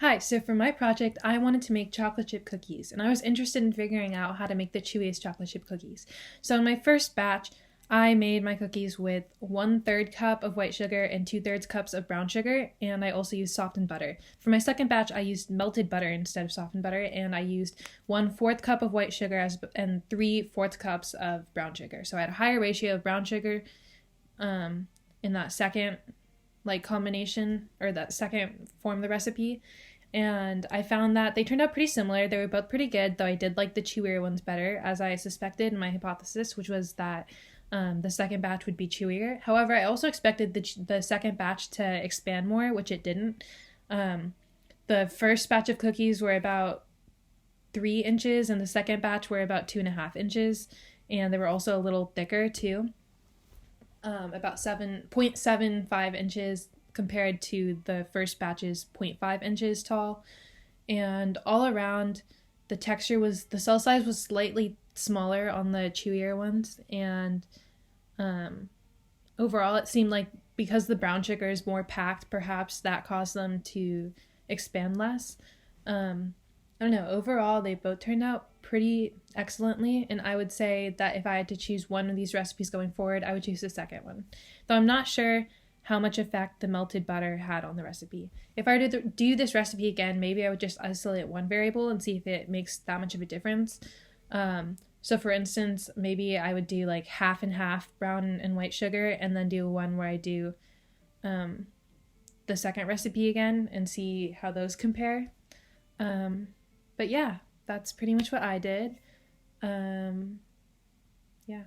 Hi, so for my project, I wanted to make chocolate chip cookies, and I was interested in figuring out how to make the chewiest chocolate chip cookies. So in my first batch, I made my cookies with 1/3 cup of white sugar and 2/3 cups of brown sugar, and I also used softened butter. For my second batch, I used melted butter instead of softened butter, and I used 1/4 cup of white sugar and 3/4 cups of brown sugar. So I had a higher ratio of brown sugar in that second combination, or that second form of the recipe, and I found that they turned out pretty similar. They were both pretty good, though I did like the chewier ones better, as I suspected in my hypothesis, which was that the second batch would be chewier. However, I also expected the second batch to expand more, which it didn't. Um, the first batch of cookies were about 3 inches, and the second batch were about 2.5 inches, and they were also a little thicker too, about 7.75 inches compared to the first batch's zero point 0.5 inches tall. And all around, the cell size was slightly smaller on the chewier ones. And um, overall, it seemed like because the brown sugar is more packed, perhaps that caused them to expand less. Um, I don't know. Overall, they both turned out pretty excellently, and I would say that if I had to choose one of these recipes going forward, I would choose the second one. Though I'm not sure how much effect the melted butter had on the recipe. If I were to do this recipe again, maybe I would just isolate one variable and see if it makes that much of a difference. So, for instance, maybe I would do like half and half brown and white sugar, and then do one where I do um, the second recipe again and see how those compare. Um, but yeah, that's pretty much what I did. Um, yeah.